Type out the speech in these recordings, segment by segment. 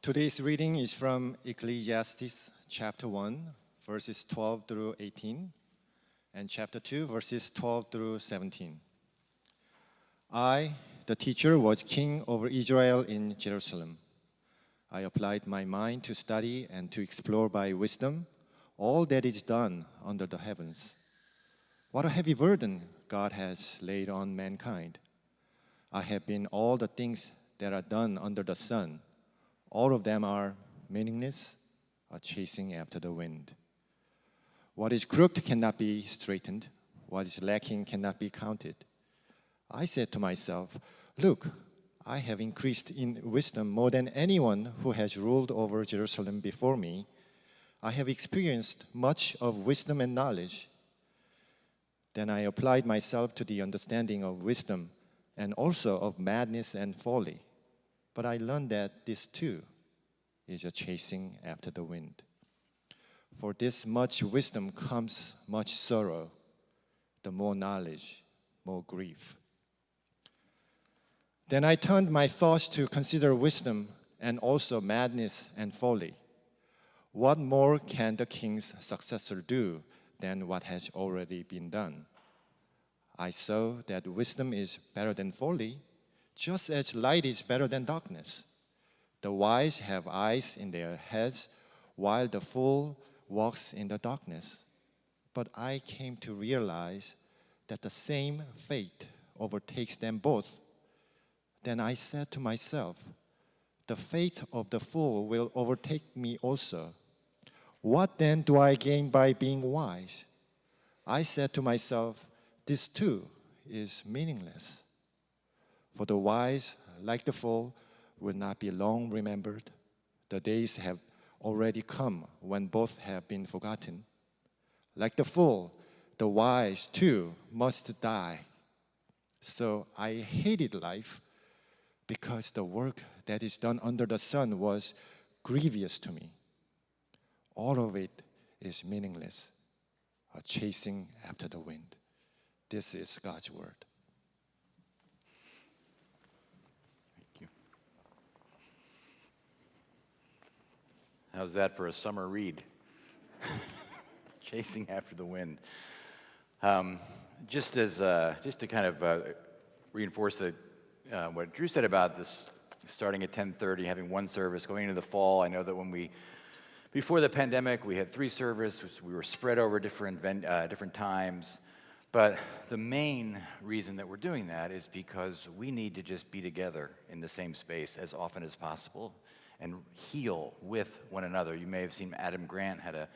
Today's reading is from Ecclesiastes chapter 1, verses 12 through 18, and chapter 2, verses 12 through 17. I, the teacher, was king over Israel in Jerusalem. I applied my mind to study and to explore by wisdom all that is done under the heavens. What a heavy burden God has laid on mankind. I have been all the things that are done under the sun. All of them are meaningless, a chasing after the wind. What is crooked cannot be straightened. What is lacking cannot be counted. I said to myself, look, I have increased in wisdom more than anyone who has ruled over Jerusalem before me. I have experienced much of wisdom and knowledge. Then I applied myself to the understanding of wisdom and also of madness and folly. But I learned that this too is a chasing after the wind. For this much wisdom comes much sorrow. The more knowledge, more grief. Then I turned my thoughts to consider wisdom and also madness and folly. What more can the king's successor do than what has already been done? I saw that wisdom is better than folly, just as light is better than darkness. The wise have eyes in their heads, while the fool walks in the darkness. But I came to realize that the same fate overtakes them both. Then I said to myself, the fate of the fool will overtake me also. What then do I gain by being wise? I said to myself, this too is meaningless. For the wise, like the fool, will not be long remembered. The days have already come when both have been forgotten. Like the fool, the wise too must die. So I hated life because the work that is done under the sun was grievous to me. All of it is meaningless, a chasing after the wind. This is God's word. Thank you. How's that for a summer read? Chasing after the wind. Just to kind of reinforce what Drew said about this starting at 10:30, having one service, going into the fall. I know that before the pandemic, we had 3 services. We were spread over different times. But the main reason that we're doing that is because we need to just be together in the same space as often as possible and heal with one another. You may have seen Adam Grant had a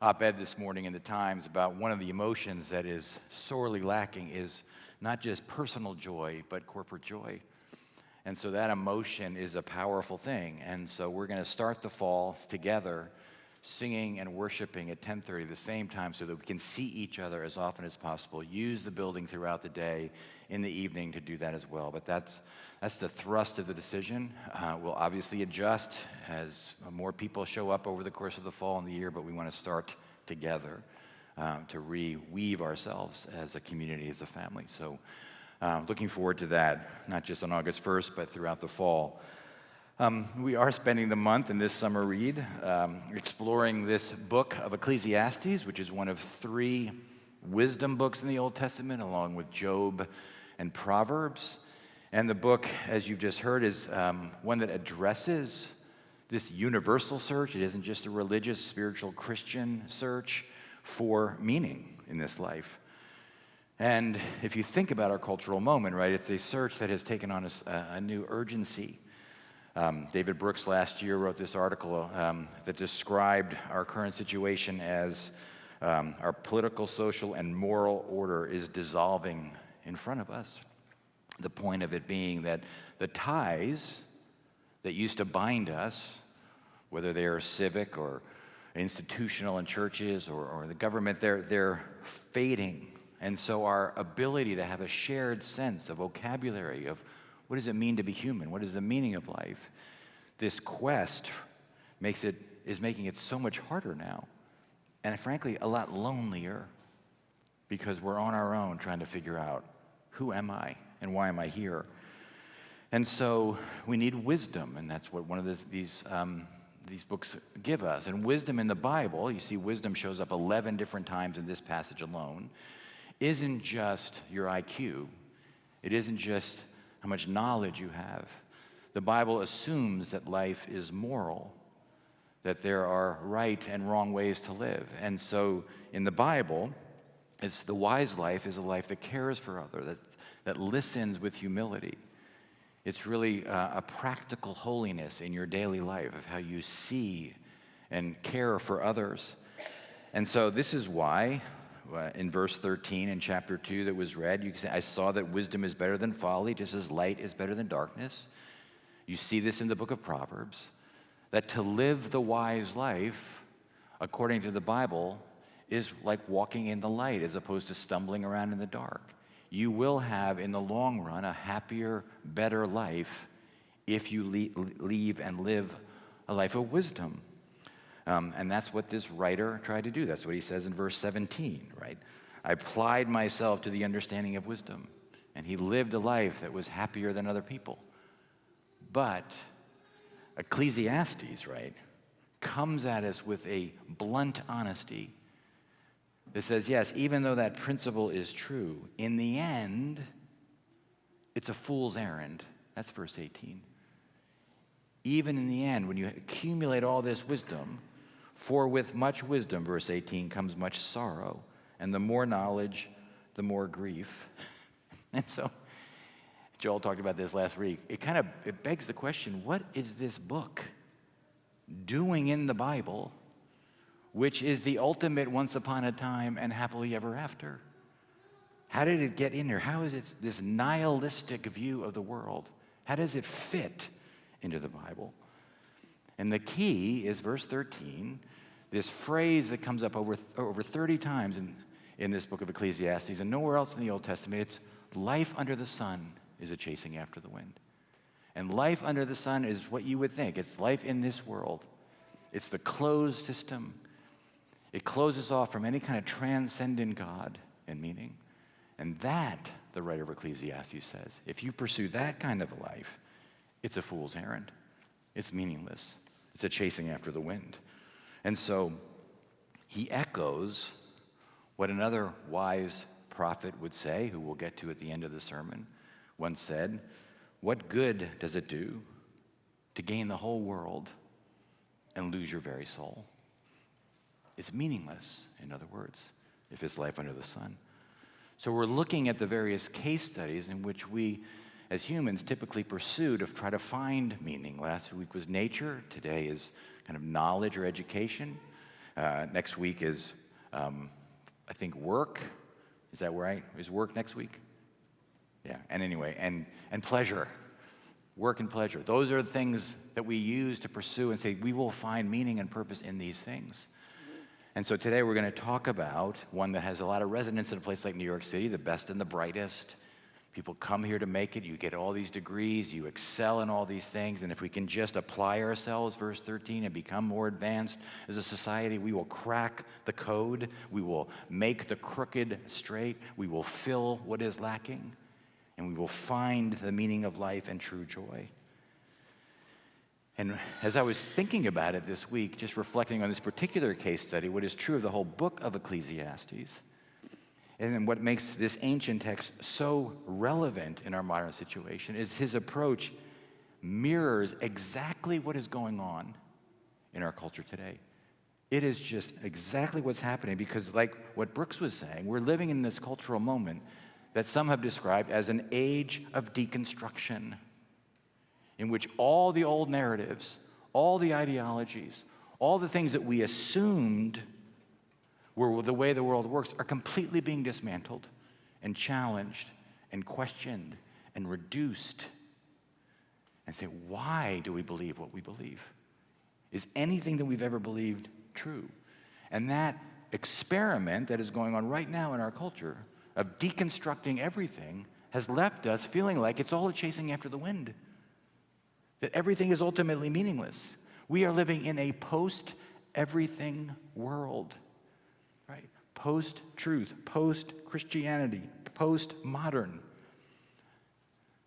op-ed this morning in the Times about one of the emotions that is sorely lacking is not just personal joy, but corporate joy. And so that emotion is a powerful thing. And so we're going to start the fall together, singing and worshiping at 10:30 at the same time so that we can see each other as often as possible. Use the building throughout the day, in the evening to do that as well. But that's the thrust of the decision. We'll obviously adjust as more people show up over the course of the fall and the year, but we want to start together to reweave ourselves as a community, as a family. So looking forward to that, not just on August 1st, but throughout the fall. We are spending the month in this summer read exploring this book of Ecclesiastes, which is one of 3 wisdom books in the Old Testament, along with Job and Proverbs. And the book, as you've just heard, is one that addresses this universal search. It isn't just a religious, spiritual, Christian search for meaning in this life. And if you think about our cultural moment, right, it's a search that has taken on a new urgency. David Brooks last year wrote this article that described our current situation as our political, social, and moral order is dissolving in front of us. The point of it being that the ties that used to bind us, whether they are civic or institutional in churches or the government, they're fading. And so our ability to have a shared sense, a vocabulary of what does it mean to be human? What is the meaning of life? This quest is making it so much harder now. And frankly, a lot lonelier because we're on our own trying to figure out who am I and why am I here? And so we need wisdom, and that's what one of these books give us. And wisdom in the Bible, you see wisdom shows up 11 different times in this passage alone, isn't just your IQ. It isn't just how much knowledge you have. The Bible assumes that life is moral, that there are right and wrong ways to live. And so in the Bible, it's the wise life is a life that cares for others, that listens with humility. It's really a practical holiness in your daily life of how you see and care for others. And so this is why in verse 13 in chapter 2 that was read, you can say, I saw that wisdom is better than folly, just as light is better than darkness. You see this in the book of Proverbs, that to live the wise life, according to the Bible, is like walking in the light as opposed to stumbling around in the dark. You will have, in the long run, a happier, better life if you leave and live a life of wisdom. And that's what this writer tried to do. That's what he says in verse 17, right? I applied myself to the understanding of wisdom, and he lived a life that was happier than other people. But Ecclesiastes, right, comes at us with a blunt honesty. It says, yes, even though that principle is true, in the end, it's a fool's errand. That's verse 18. Even in the end, when you accumulate all this wisdom, for with much wisdom, verse 18, comes much sorrow, and the more knowledge, the more grief. And so, Joel talked about this last week. It begs the question, what is this book doing in the Bible, which is the ultimate once upon a time and happily ever after? How did it get in there? How is it this nihilistic view of the world? How does it fit into the Bible? And the key is verse 13, this phrase that comes up over 30 times in this book of Ecclesiastes, and nowhere else in the Old Testament. It's life under the sun is a chasing after the wind. And life under the sun is what you would think. It's life in this world. It's the closed system. It closes off from any kind of transcendent God and meaning. And that, the writer of Ecclesiastes says, if you pursue that kind of a life, it's a fool's errand. It's meaningless. It's a chasing after the wind. And so he echoes what another wise prophet would say, who we'll get to at the end of the sermon, once said, what good does it do to gain the whole world and lose your very soul? It's meaningless, in other words, if it's life under the sun. So we're looking at the various case studies in which we, as humans, typically pursue to try to find meaning. Last week was nature. Today is kind of knowledge or education. Next week is, I think, work. Is that right? Is work next week? Yeah, and anyway, and pleasure. Work and pleasure. Those are the things that we use to pursue and say, we will find meaning and purpose in these things. And so today we're going to talk about one that has a lot of resonance in a place like New York City, the best and the brightest. People come here to make it. You get all these degrees. You excel in all these things. And if we can just apply ourselves, verse 13, and become more advanced as a society, we will crack the code. We will make the crooked straight. We will fill what is lacking. And we will find the meaning of life and true joy. And as I was thinking about it this week, just reflecting on this particular case study, what is true of the whole book of Ecclesiastes, and then what makes this ancient text so relevant in our modern situation is his approach mirrors exactly what is going on in our culture today. It is just exactly what's happening because, like what Brooks was saying, we're living in this cultural moment that some have described as an age of deconstruction, in which all the old narratives, all the ideologies, all the things that we assumed were the way the world works are completely being dismantled and challenged and questioned and reduced. And say, why do we believe what we believe? Is anything that we've ever believed true? And that experiment that is going on right now in our culture of deconstructing everything has left us feeling like it's all a chasing after the wind. That everything is ultimately meaningless. We are living in a post-everything world, right? Post-truth, post-Christianity, post-modern.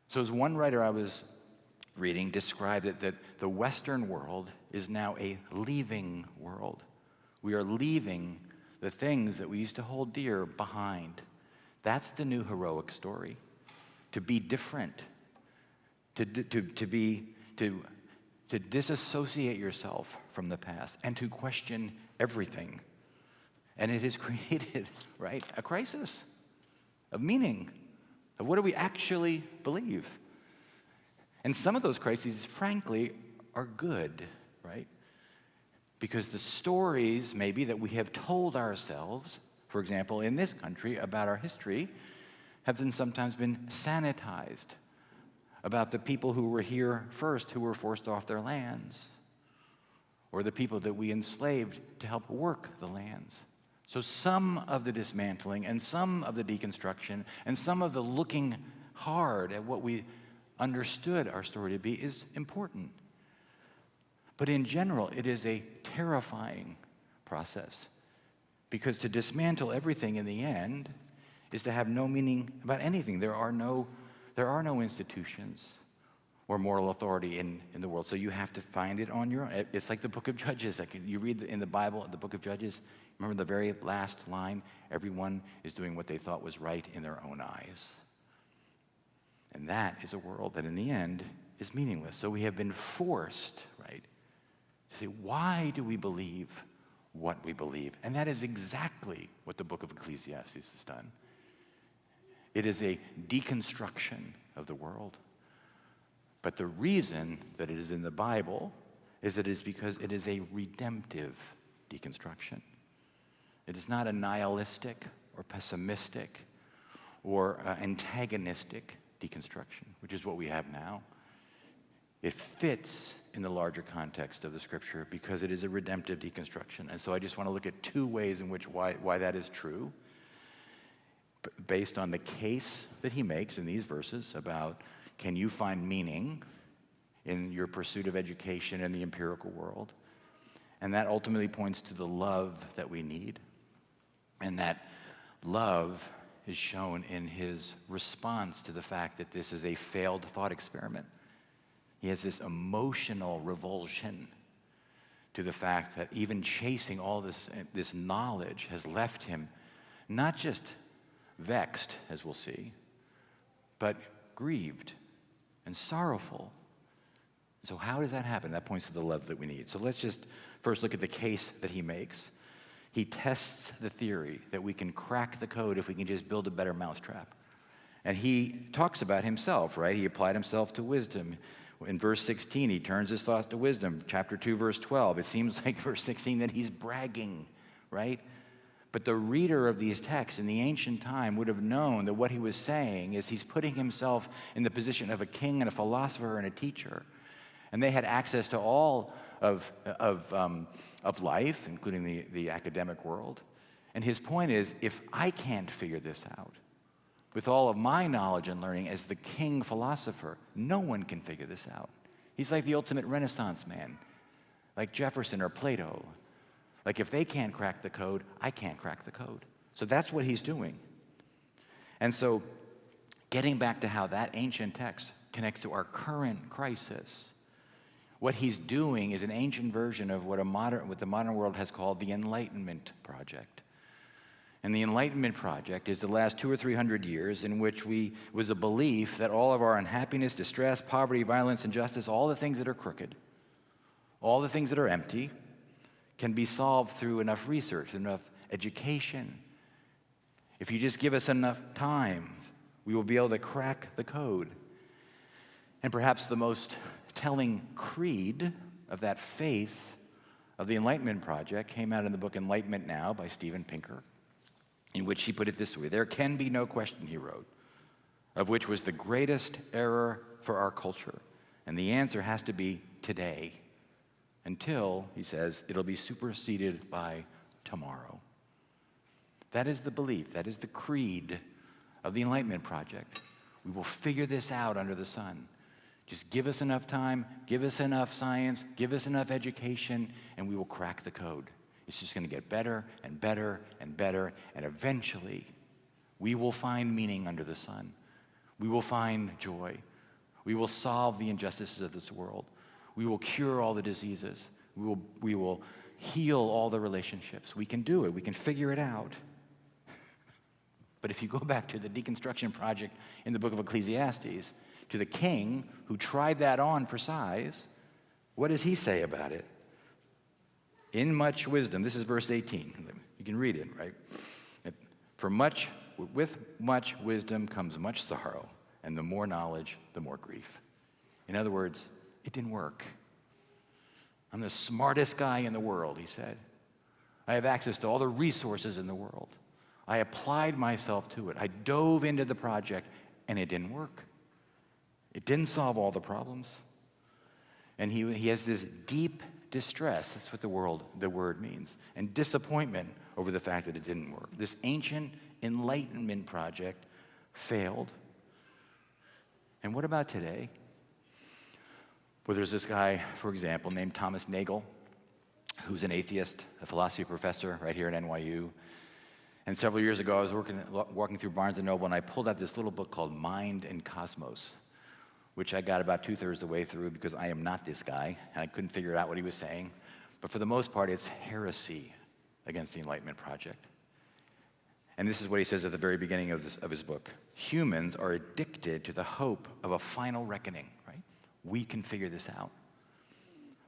So as one writer I was reading described it that the Western world is now a leaving world. We are leaving the things that we used to hold dear behind. That's the new heroic story. To be different, to disassociate yourself from the past and to question everything. And it has created, right, a crisis of meaning, of what do we actually believe? And some of those crises, frankly, are good, right? Because the stories, maybe, that we have told ourselves, for example, in this country, about our history, have then sometimes been sanitized about the people who were here first, who were forced off their lands, or the people that we enslaved to help work the lands. So some of the dismantling and some of the deconstruction and some of the looking hard at what we understood our story to be is important. But in general, it is a terrifying process, because to dismantle everything in the end is to have no meaning about anything. There are no institutions or moral authority in the world, so you have to find it on your own. It's like the book of Judges. Like you read in the Bible, the book of Judges, remember the very last line? Everyone is doing what they thought was right in their own eyes. And that is a world that in the end is meaningless. So we have been forced, right, to say, why do we believe what we believe? And that is exactly what the book of Ecclesiastes has done. It is a deconstruction of the world. But the reason that it is in the Bible is that it is because it is a redemptive deconstruction. It is not a nihilistic or pessimistic or antagonistic deconstruction, which is what we have now. It fits in the larger context of the scripture because it is a redemptive deconstruction. And so I just want to look at two ways in which why that is true, based on the case that he makes in these verses about, can you find meaning in your pursuit of education in the empirical world? And that ultimately points to the love that we need. And that love is shown in his response to the fact that this is a failed thought experiment. He has this emotional revulsion to the fact that even chasing all this knowledge has left him not just vexed, as we'll see, but grieved and sorrowful. So how does that happen? That points to the love that we need. So let's just first look at the case that he makes. He tests the theory that we can crack the code if we can just build a better mousetrap. And he talks about himself, right? He applied himself to wisdom. In verse 16, he turns his thoughts to wisdom. Chapter 2, verse 12, it seems like verse 16 that he's bragging, right? But the reader of these texts in the ancient time would have known that what he was saying is he's putting himself in the position of a king and a philosopher and a teacher. And they had access to all of life, including the academic world. And his point is, if I can't figure this out, with all of my knowledge and learning as the king philosopher, no one can figure this out. He's like the ultimate Renaissance man, like Jefferson or Plato. Like if they can't crack the code, I can't crack the code. So that's what he's doing. And so getting back to how that ancient text connects to our current crisis, what he's doing is an ancient version of what the modern world has called the Enlightenment Project. And the Enlightenment Project is the last 200 or 300 years in which was a belief that all of our unhappiness, distress, poverty, violence, injustice, all the things that are crooked, all the things that are empty, can be solved through enough research, enough education. If you just give us enough time, we will be able to crack the code. And perhaps the most telling creed of that faith of the Enlightenment Project came out in the book Enlightenment Now by Steven Pinker, in which he put it this way: there can be no question, he wrote, of which was the greatest error for our culture. And the answer has to be today, until, he says, it'll be superseded by tomorrow. That is the belief, that is the creed of the Enlightenment Project. We will figure this out under the sun. Just give us enough time, give us enough science, give us enough education, and we will crack the code. It's just going to get better and better and better, and eventually we will find meaning under the sun. We will find joy. We will solve the injustices of this world. We will cure all the diseases. We will heal all the relationships. We can do it. We can figure it out. But if you go back to the deconstruction project in the book of Ecclesiastes, to the king who tried that on for size, what does he say about it? In much wisdom, this is verse 18. You can read it, right? With much wisdom comes much sorrow, and the more knowledge, the more grief. In other words, it didn't work. I'm the smartest guy in the world, he said. I have access to all the resources in the world. I applied myself to it. I dove into the project, and it didn't work. It didn't solve all the problems. And he has this deep distress, that's what the word means, and disappointment over the fact that it didn't work. This ancient Enlightenment project failed. And what about today? Well, there's this guy, for example, named Thomas Nagel, who's an atheist, a philosophy professor right here at NYU. And several years ago, I was walking through Barnes & Noble, and I pulled out this little book called Mind and Cosmos, which I got about 2/3 the way through because I am not this guy, and I couldn't figure out what he was saying. But for the most part, it's heresy against the Enlightenment project. And this is what he says at the very beginning of his book. Humans are addicted to the hope of a final reckoning, right? We can figure this out.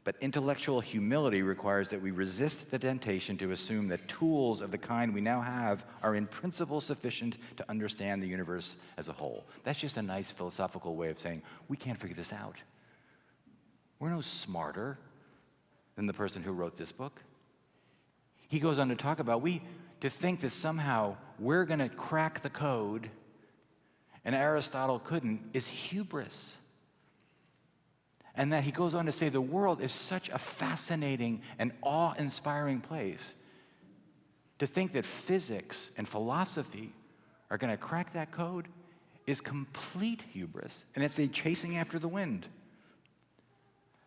But intellectual humility requires that we resist the temptation to assume that tools of the kind we now have are in principle sufficient to understand the universe as a whole. That's just a nice philosophical way of saying, we can't figure this out. We're no smarter than the person who wrote this book. He goes on to talk about, to think that somehow we're going to crack the code and Aristotle couldn't is hubris. And that he goes on to say the world is such a fascinating and awe-inspiring place. To think that physics and philosophy are going to crack that code is complete hubris, and it's a chasing after the wind.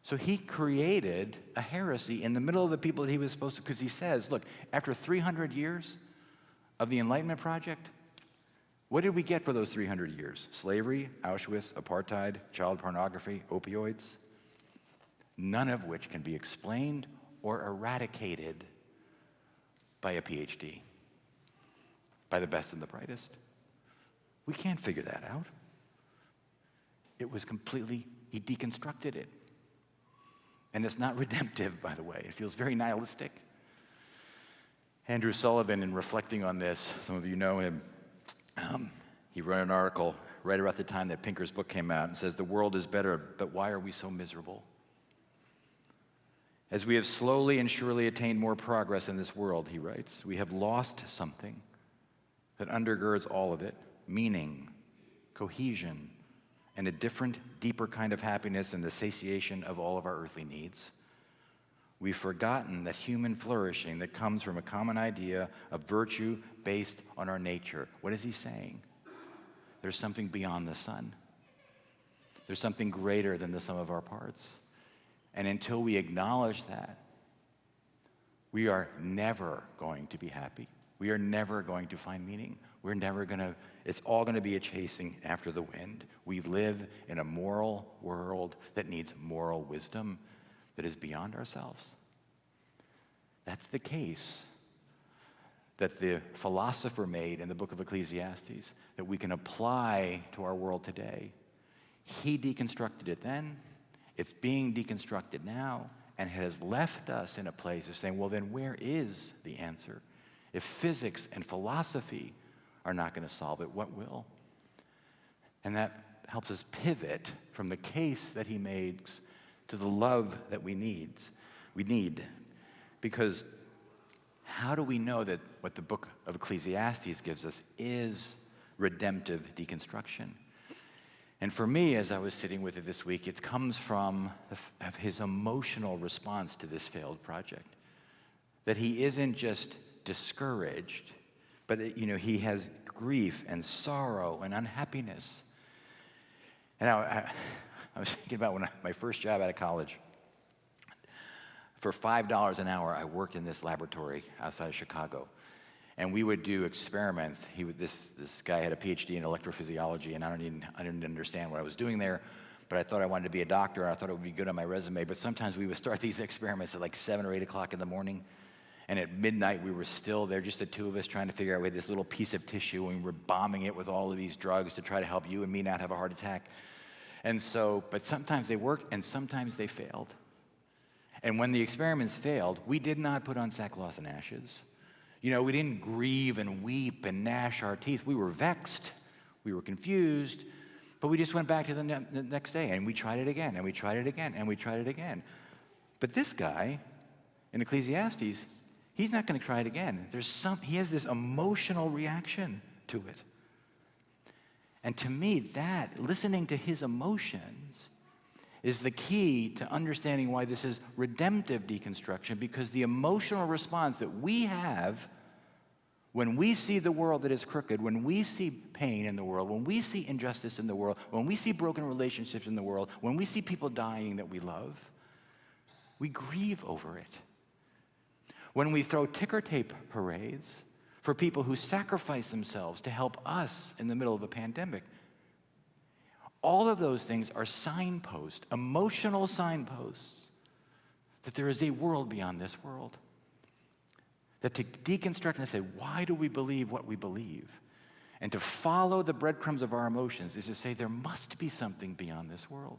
So he created a heresy in the middle of the people that he was supposed to, because he says, look, after 300 years of the Enlightenment project, what did we get for those 300 years? Slavery, Auschwitz, apartheid, child pornography, opioids, none of which can be explained or eradicated by a PhD, by the best and the brightest. We can't figure that out. It was he deconstructed it. And it's not redemptive, by the way. It feels very nihilistic. Andrew Sullivan, in reflecting on this, some of you know him, he wrote an article right about the time that Pinker's book came out and says, the world is better, but why are we so miserable? As we have slowly and surely attained more progress in this world, he writes, we have lost something that undergirds all of it, meaning, cohesion, and a different, deeper kind of happiness and the satiation of all of our earthly needs. We've forgotten that human flourishing that comes from a common idea of virtue based on our nature. What is he saying? There's something beyond the sun. There's something greater than the sum of our parts. And until we acknowledge that, we are never going to be happy. We are never going to find meaning. It's all going to be a chasing after the wind. We live in a moral world that needs moral wisdom that is beyond ourselves. That's the case that the philosopher made in the book of Ecclesiastes that we can apply to our world today. He deconstructed it then, it's being deconstructed now, and has left us in a place of saying, well, then where is the answer? If physics and philosophy are not going to solve it, what will? And that helps us pivot from the case that he makes to the love that we need. Because how do we know that what the book of Ecclesiastes gives us is redemptive deconstruction? And for me, as I was sitting with it this week, it comes from his emotional response to this failed project. That he isn't just discouraged, but he has grief and sorrow and unhappiness. And I was thinking about my first job out of college. For $5 an hour, I worked in this laboratory outside of Chicago. And we would do experiments. This guy had a PhD in electrophysiology, and I didn't understand what I was doing there. but I thought I wanted to be a doctor, and I thought it would be good on my resume. But sometimes we would start these experiments at like 7 or 8 o'clock in the morning, and at midnight we were still there, just the two of us, trying to figure out, this little piece of tissue, and we were bombing it with all of these drugs to try to help you and me not have a heart attack. And so, but sometimes they worked, and sometimes they failed. And when the experiments failed, we did not put on sackcloth and ashes. We didn't grieve and weep and gnash our teeth. We were vexed, we were confused, but we just went back to the next day, and we tried it again, and we tried it again, and we tried it again. But this guy in Ecclesiastes, he's not going to try it again. He has this emotional reaction to it. And to me, listening to his emotions is the key to understanding why this is redemptive deconstruction, because the emotional response that we have when we see the world that is crooked, when we see pain in the world, when we see injustice in the world, when we see broken relationships in the world, when we see people dying that we love, we grieve over it. When we throw ticker tape parades for people who sacrifice themselves to help us in the middle of a pandemic, all of those things are signposts, emotional signposts, that there is a world beyond this world. That to deconstruct and say, why do we believe what we believe? And to follow the breadcrumbs of our emotions is to say, there must be something beyond this world.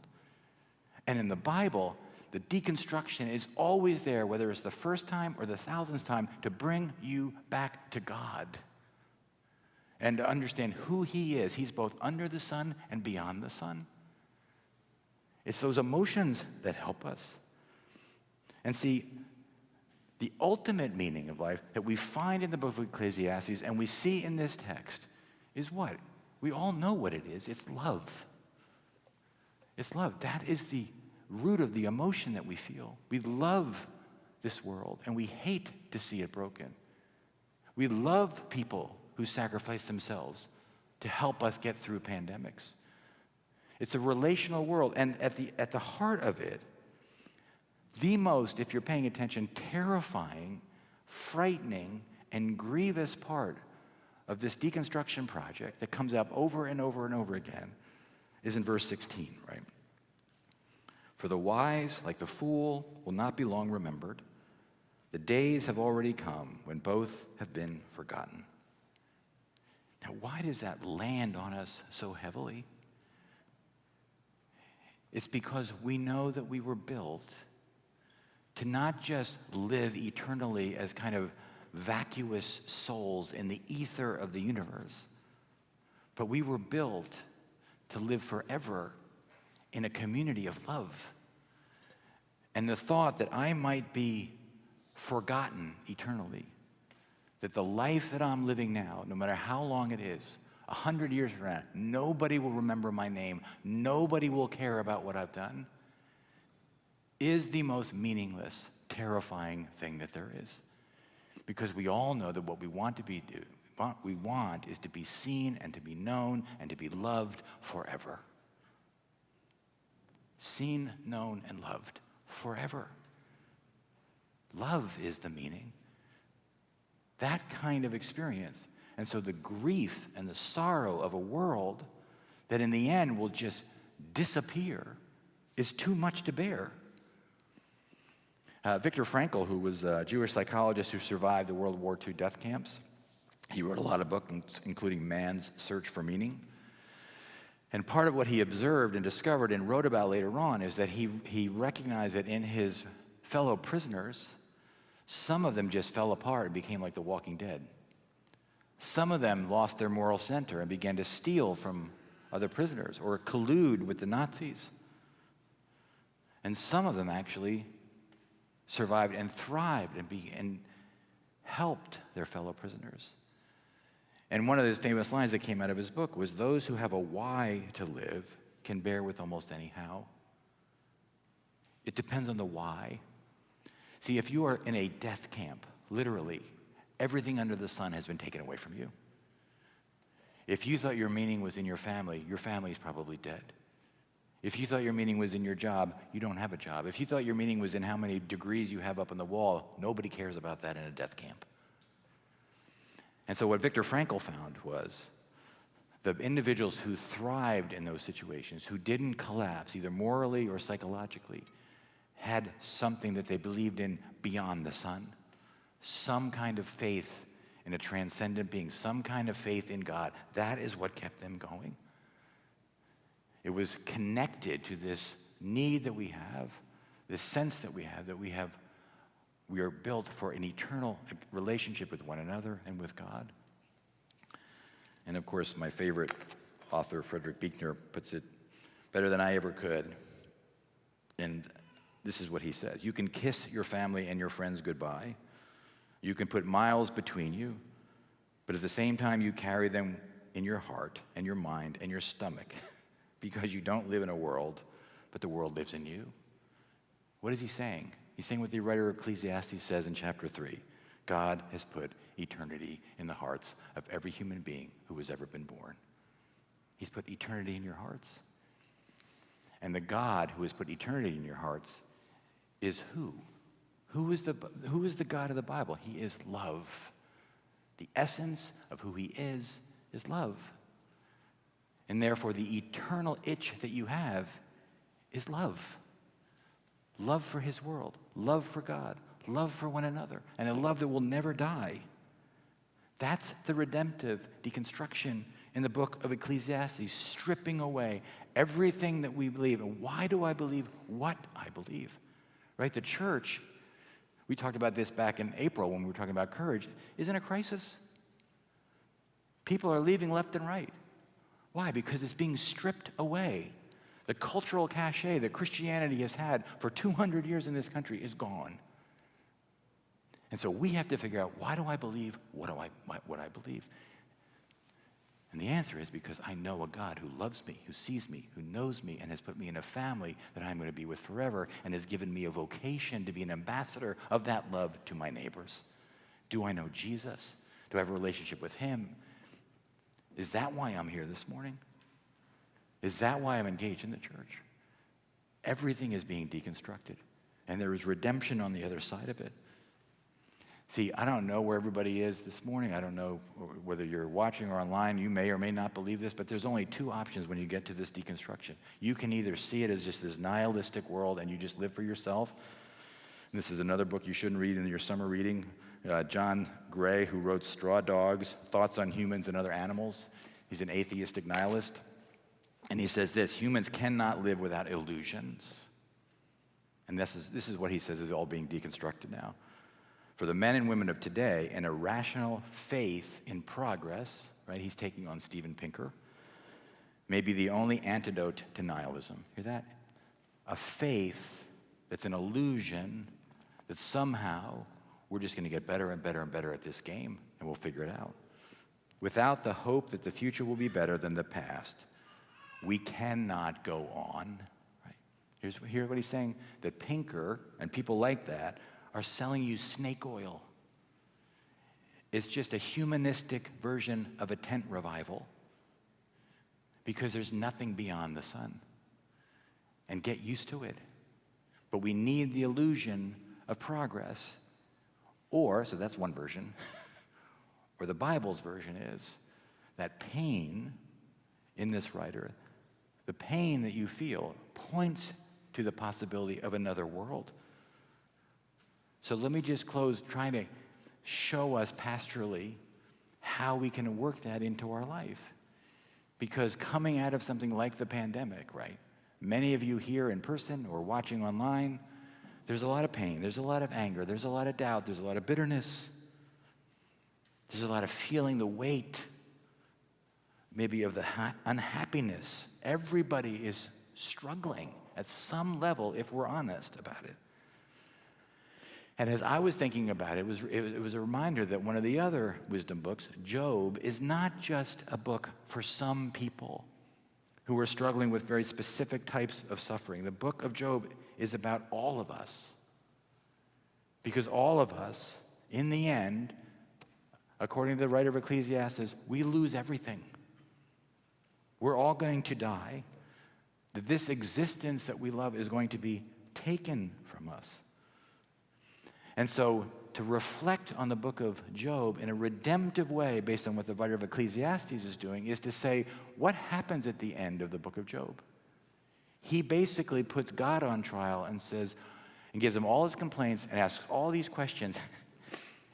And in the Bible, the deconstruction is always there, whether it's the first time or the 1,000th time, to bring you back to God and to understand who he is. He's both under the sun and beyond the sun. It's those emotions that help us. And see, the ultimate meaning of life that we find in the book of Ecclesiastes and we see in this text is what? We all know what it is. It's love. It's love. That is the root of the emotion that we feel. We love this world, and we hate to see it broken. We love people who sacrifice themselves to help us get through pandemics. It's a relational world, and at the heart of it, the most, if you're paying attention, terrifying, frightening, and grievous part of this deconstruction project that comes up over and over and over again is in verse 16, right? For the wise, like the fool, will not be long remembered. The days have already come when both have been forgotten. Now, why does that land on us so heavily? It's because we know that we were built to not just live eternally as kind of vacuous souls in the ether of the universe, but we were built to live forever in a community of love. And the thought that I might be forgotten eternally, that the life that I'm living now, no matter how long it is, 100 years from now, nobody will remember my name, nobody will care about what I've done, is the most meaningless, terrifying thing that there is. Because we all know that what we want is to be seen and to be known and to be loved forever. Seen, known, and loved forever. Love is the meaning. That kind of experience. And so the grief and the sorrow of a world that in the end will just disappear is too much to bear. Viktor Frankl, who was a Jewish psychologist who survived the World War II death camps, he wrote a lot of books, including Man's Search for Meaning. And part of what he observed and discovered and wrote about later on is that he recognized that in his fellow prisoners, some of them just fell apart and became like the Walking Dead. Some of them lost their moral center and began to steal from other prisoners or collude with the Nazis. And some of them actually survived and thrived and helped their fellow prisoners. And one of his famous lines that came out of his book was, those who have a why to live can bear with almost any how. It depends on the why. See, if you are in a death camp, literally, everything under the sun has been taken away from you. If you thought your meaning was in your family is probably dead. If you thought your meaning was in your job, you don't have a job. If you thought your meaning was in how many degrees you have up on the wall, nobody cares about that in a death camp. And so what Viktor Frankl found was The individuals who thrived in those situations, who didn't collapse, either morally or psychologically, had something that they believed in beyond the sun, some kind of faith in a transcendent being, some kind of faith in God. That is what kept them going. It was connected to this need that we have, this sense that we are built for an eternal relationship with one another and with God. And of course, my favorite author, Frederick Buechner, puts it better than I ever could. And this is what he says: you can kiss your family and your friends goodbye. You can put miles between you, but at the same time, you carry them in your heart and your mind and your stomach, because you don't live in a world, but the world lives in you. What is he saying? He's saying what the writer of Ecclesiastes says in chapter 3. God has put eternity in the hearts of every human being who has ever been born. He's put eternity in your hearts. And the God who has put eternity in your hearts is who? Who is the God of the Bible? He is love. The essence of who he is love. And therefore, the eternal itch that you have is love. Love for his world, love for God, love for one another, and a love that will never die. That's the redemptive deconstruction in the book of Ecclesiastes, stripping away everything that we believe. And why do I believe what I believe? Right? The church, we talked about this back in April when we were talking about courage, is in a crisis. People are leaving left and right. Why? Because it's being stripped away. The cultural cachet that Christianity has had for 200 years in this country is gone. And so we have to figure out, why do I believe what I believe? And the answer is because I know a God who loves me, who sees me, who knows me, and has put me in a family that I'm going to be with forever, and has given me a vocation to be an ambassador of that love to my neighbors. Do I know Jesus? Do I have a relationship with him? Is that why I'm here this morning? Is that why I'm engaged in the church? Everything is being deconstructed, and there is redemption on the other side of it. See, I don't know where everybody is this morning. I don't know whether you're watching or online. You may or may not believe this, but there's only two options when you get to this deconstruction. You can either see it as just this nihilistic world and you just live for yourself. And this is another book you shouldn't read in your summer reading. John Gray, who wrote Straw Dogs, Thoughts on Humans and Other Animals. He's an atheistic nihilist. And he says this: humans cannot live without illusions. And this is what he says is all being deconstructed now. For the men and women of today, an irrational faith in progress, right? He's taking on Steven Pinker, may be the only antidote to nihilism. Hear that? A faith that's an illusion that somehow we're just going to get better and better and better at this game, and we'll figure it out. Without the hope that the future will be better than the past, we cannot go on. Right? Here's what he's saying, that Pinker and people like that are selling you snake oil. It's just a humanistic version of a tent revival, because there's nothing beyond the sun. And get used to it. But we need the illusion of progress. Or, so that's one version, or the Bible's version is that pain in this writer, the pain that you feel points to the possibility of another world. So let me just close trying to show us pastorally how we can work that into our life. Because coming out of something like the pandemic, right? Many of you here in person or watching online, there's a lot of pain, there's a lot of anger, there's a lot of doubt, there's a lot of bitterness. There's a lot of feeling the weight, maybe of the unhappiness. Everybody is struggling at some level, if we're honest about it. And as I was thinking about it, it was a reminder that one of the other wisdom books, Job, is not just a book for some people who are struggling with very specific types of suffering. The book of Job is about all of us. Because all of us, in the end, according to the writer of Ecclesiastes, we lose everything. We're all going to die. That this existence that we love is going to be taken from us. And so to reflect on the book of Job in a redemptive way based on what the writer of Ecclesiastes is doing is to say, what happens at the end of the book of Job? He basically puts God on trial and says, and gives him all his complaints and asks all these questions.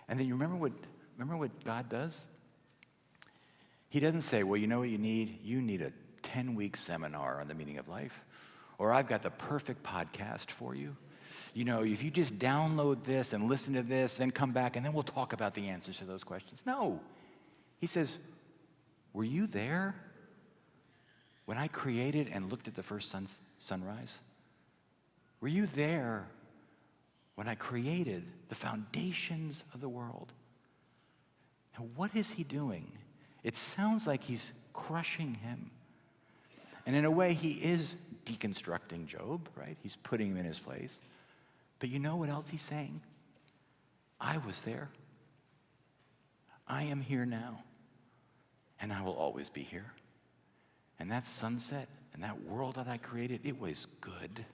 And then you remember what God does? He doesn't say, well, you know what you need? You need a 10-week seminar on the meaning of life. Or I've got the perfect podcast for you. You know, if you just download this and listen to this, then come back and then we'll talk about the answers to those questions. No. He says, were you there when I created and looked at the first sunrise? Were you there when I created the foundations of the world? Now, what is he doing? It sounds like he's crushing him. And in a way, he is deconstructing Job, right? He's putting him in his place. But you know what else he's saying? I was there. I am here now. And I will always be here. And that sunset and that world that I created, it was good.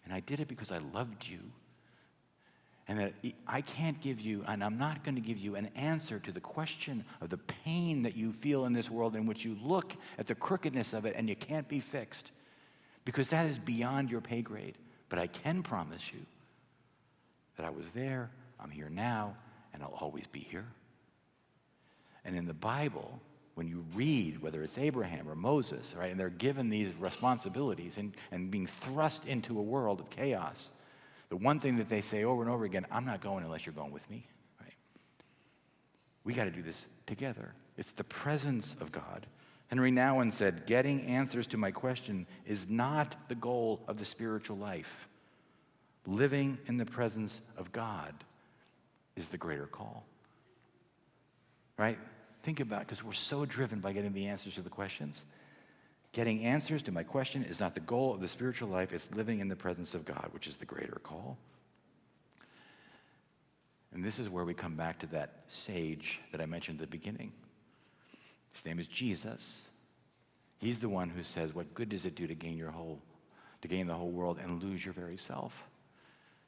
And I did it because I loved you. And that I can't give you, and I'm not going to give you an answer to the question of the pain that you feel in this world in which you look at the crookedness of it and you can't be fixed. Because that is beyond your pay grade. But I can promise you that I was there, I'm here now, and I'll always be here. And in the Bible, when you read, whether it's Abraham or Moses, right, and they're given these responsibilities and being thrust into a world of chaos, the one thing that they say over and over again, I'm not going unless you're going with me, right? We got to do this together. It's the presence of God. Henry Nouwen said, getting answers to my question is not the goal of the spiritual life. Living in the presence of God is the greater call. Right? Think about it, because we're so driven by getting the answers to the questions. Getting answers to my question is not the goal of the spiritual life. It's living in the presence of God, which is the greater call. And this is where we come back to that sage that I mentioned at the beginning. His name is Jesus. He's the one who says, what good does it do to gain the whole world and lose your very self?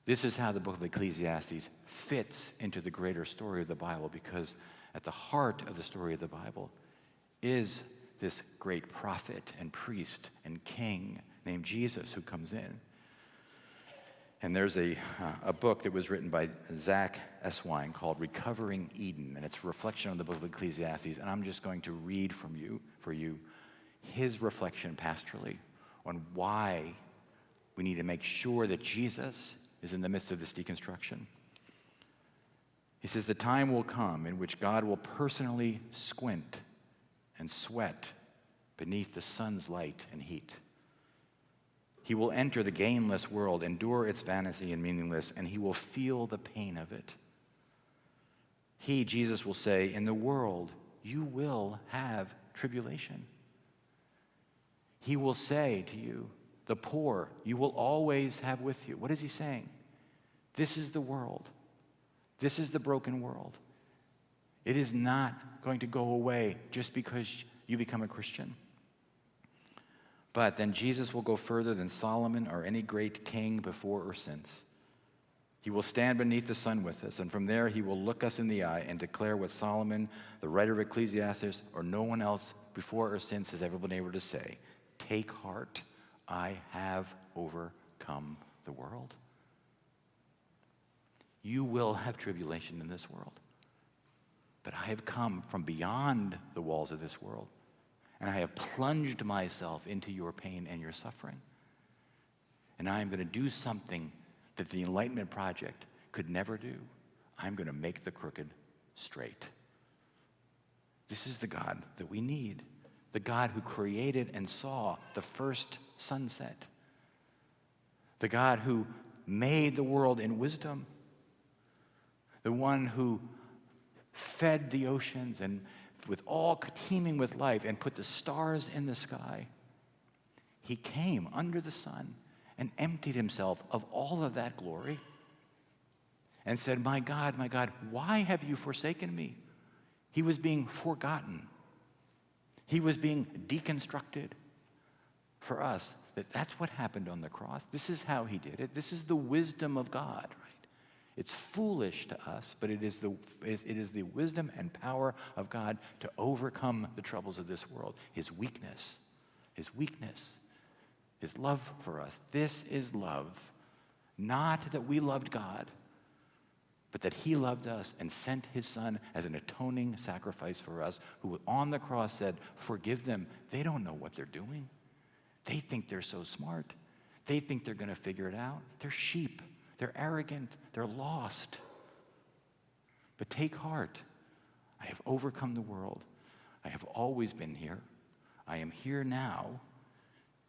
This is how the book of Ecclesiastes fits into the greater story of the Bible, because at the heart of the story of the Bible is this great prophet and priest and king named Jesus who comes in. And there's a book that was written by Zach Eswine called Recovering Eden, and it's a reflection on the book of Ecclesiastes, and I'm just going to read for you his reflection pastorally on why we need to make sure that Jesus is in the midst of this deconstruction. He says, the time will come in which God will personally squint and sweat beneath the sun's light and heat. He will enter the gainless world, endure its vanity and meaningless, and he will feel the pain of it. He, Jesus, will say, in the world, you will have tribulation. He will say to you, the poor you will always have with you. What is he saying? This is the world. This is the broken world. It is not going to go away just because you become a Christian. But then Jesus will go further than Solomon or any great king before or since. He will stand beneath the sun with us, and from there he will look us in the eye and declare what Solomon, the writer of Ecclesiastes, or no one else before or since has ever been able to say. Take heart, I have overcome the world. You will have tribulation in this world. But I have come from beyond the walls of this world, and I have plunged myself into your pain and your suffering. And I am going to do something that the Enlightenment Project could never do. I'm going to make the crooked straight. This is the God that we need, the God who created and saw the first sunset, the God who made the world in wisdom, the one who fed the oceans and with all teeming with life and put the stars in the sky. He came under the sun and emptied himself of all of that glory and said, my God, why have you forsaken me? He was being forgotten. He was being deconstructed for us. That's what happened on the cross. This is how he did it. This is the wisdom of God, right? It's foolish to us, but it is the wisdom and power of God to overcome the troubles of this world. His weakness, his love for us. This is love. Not that we loved God, but that he loved us and sent his son as an atoning sacrifice for us, who on the cross said, forgive them. They don't know what they're doing. They think they're so smart. They think they're going to figure it out. They're sheep. They're arrogant. They're lost. But take heart. I have overcome the world. I have always been here. I am here now,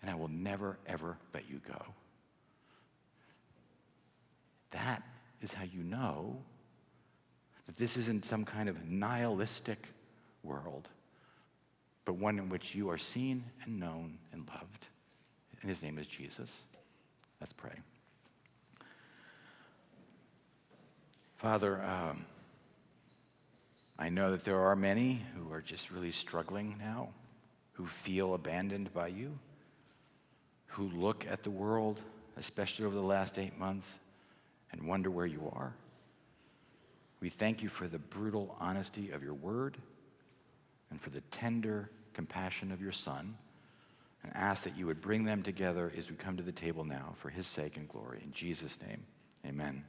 and I will never, ever let you go. That is how you know that this isn't some kind of nihilistic world, but one in which you are seen and known and loved. And his name is Jesus. Let's pray. Father, I know that there are many who are just really struggling now, who feel abandoned by you, who look at the world, especially over the last 8 months, and wonder where you are. We thank you for the brutal honesty of your word and for the tender compassion of your Son, and ask that you would bring them together as we come to the table now for his sake and glory. In Jesus' name, amen.